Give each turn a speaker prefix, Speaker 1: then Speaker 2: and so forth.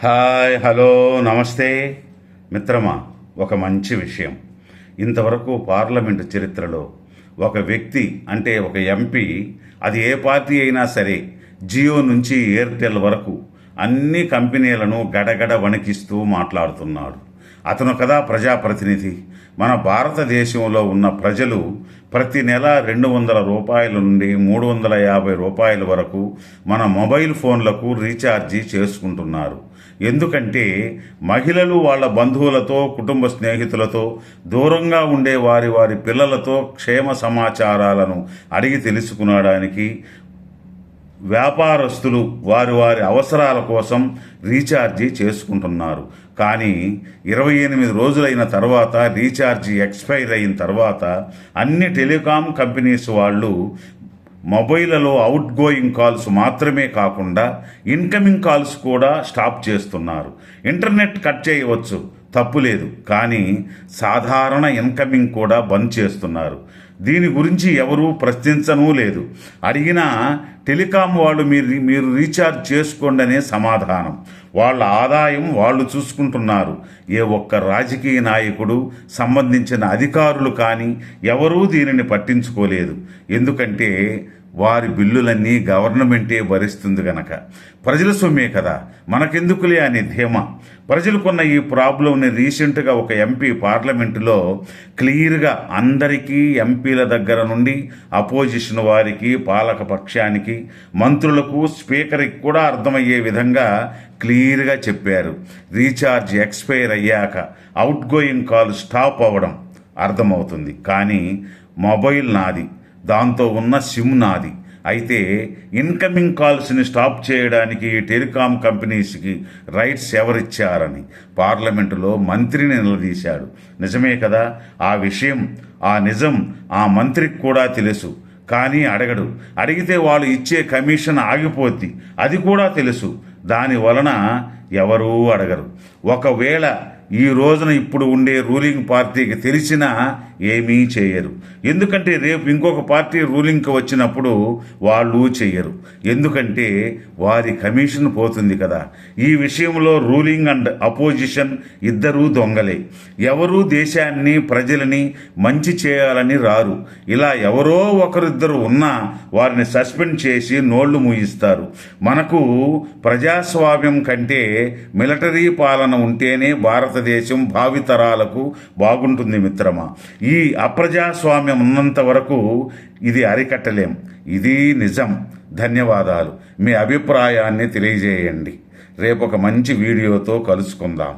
Speaker 1: Hi, hello, నమస్తే మిత్రమా. ఒక మంచి విషయం. ఇంతవరకు పార్లమెంటు చరిత్రలో ఒక వ్యక్తి అంటే ఒక ఎంపీ, అది ఏ పార్టీ అయినా సరే, జియో నుంచి ఎయిర్టెల్ వరకు అన్ని కంపెనీలను గడగడ వణికిస్తూ మాట్లాడుతున్నాడు. అతను కదా ప్రజాప్రతినిధి. మన భారతదేశంలో ఉన్న ప్రజలు ప్రతి నెల 200 రూపాయల నుండి 350 రూపాయల వరకు మన మొబైల్ ఫోన్లకు రీఛార్జీ చేసుకుంటున్నారు. ఎందుకంటే మహిళలు వాళ్ళ బంధువులతో, కుటుంబ స్నేహితులతో, దూరంగా ఉండే వారి పిల్లలతో క్షేమ సమాచారాలను అడిగి తెలుసుకునడానికి, వ్యాపారస్తులు వారి అవసరాల కోసం రీఛార్జీ చేసుకుంటున్నారు. కానీ 28 రోజులైన తర్వాత, రీఛార్జీ ఎక్స్పైర్ అయిన తర్వాత అన్ని టెలికాం కంపెనీస్ వాళ్ళు మొబైల్లో అవుట్ గోయింగ్ కాల్స్ మాత్రమే కాకుండా ఇన్కమింగ్ కాల్స్ కూడా స్టాప్ చేస్తున్నారు. ఇంటర్నెట్ కట్ చేయవచ్చు, తప్పులేదు, కానీ సాధారణ ఇన్కమింగ్ కూడా బంద్ చేస్తున్నారు. దీని గురించి ఎవరూ ప్రశ్నించనూ లేదు. అడిగినా టెలికాం వాళ్ళు మీరు రీఛార్జ్ చేసుకోండి అనే సమాధానం. వాళ్ళ ఆదాయం వాళ్ళు చూసుకుంటున్నారు. ఏ ఒక్క రాజకీయ నాయకుడు, సంబంధించిన అధికారులు కానీ ఎవరూ దీనిని పట్టించుకోలేదు. ఎందుకంటే వారి బిల్లులన్నీ గవర్నమెంటే భరిస్తుంది గనక. ప్రజల సొమ్మే కదా, మనకెందుకులే అనే ధీమా. ప్రజలకున్న ఈ ప్రాబ్లంని రీసెంట్గా ఒక ఎంపీ పార్లమెంటులో క్లియర్గా అందరికీ, ఎంపీల దగ్గర నుండి అపోజిషన్ వారికి, పాలక పక్షానికి, మంత్రులకు, స్పీకర్కి కూడా అర్థమయ్యే విధంగా క్లియర్గా చెప్పారు. రీఛార్జ్ ఎక్స్పైర్ అయ్యాక అవుట్ గోయింగ్ కాల్ స్టాప్ అవ్వడం అర్థమవుతుంది, కానీ మొబైల్ నాది, దాంతో ఉన్న సిమ్ నాది. అయితే ఇన్కమింగ్ కాల్స్ని స్టాప్ చేయడానికి టెలికాం కంపెనీస్కి రైట్స్ ఎవరిచ్చారని పార్లమెంటులో మంత్రిని నిలదీశాడు. నిజమే కదా, ఆ విషయం, ఆ నిజం ఆ మంత్రికి కూడా తెలుసు. కానీ అడగడు. అడిగితే వాళ్ళు ఇచ్చే కమిషన్ ఆగిపోద్ది, అది కూడా తెలుసు. దాని వలన ఎవరూ అడగరు. ఒకవేళ ఈ రోజున ఇప్పుడు ఉండే రూలింగ్ పార్టీకి తెలిసినా ఏమీ చేయరు. ఎందుకంటే రేపు ఇంకొక పార్టీ రూలింగ్కి వచ్చినప్పుడు వాళ్ళు చేయరు. ఎందుకంటే వారి కమిషన్ పోతుంది కదా. ఈ విషయంలో రూలింగ్ అండ్ అపోజిషన్ ఇద్దరూ దొంగలే. ఎవరూ దేశాన్ని, ప్రజలని మంచి చేయాలని రారు. ఇలా ఎవరో ఒకరిద్దరు ఉన్నా వారిని సస్పెండ్ చేసి నోళ్లు మూయిస్తారు. మనకు ప్రజాస్వామ్యం కంటే మిలిటరీ పాలన ఉంటేనే భారతదేశం భావితరాలకు బాగుంటుంది మిత్రమా. ఈ అప్రజాస్వామ్యం ఉన్నంత వరకు ఇది అరికట్టలేం. ఇది నిజం. ధన్యవాదాలు. మీ అభిప్రాయాన్ని తెలియజేయండి. రేపు ఒక మంచి వీడియోతో కలుసుకుందాం.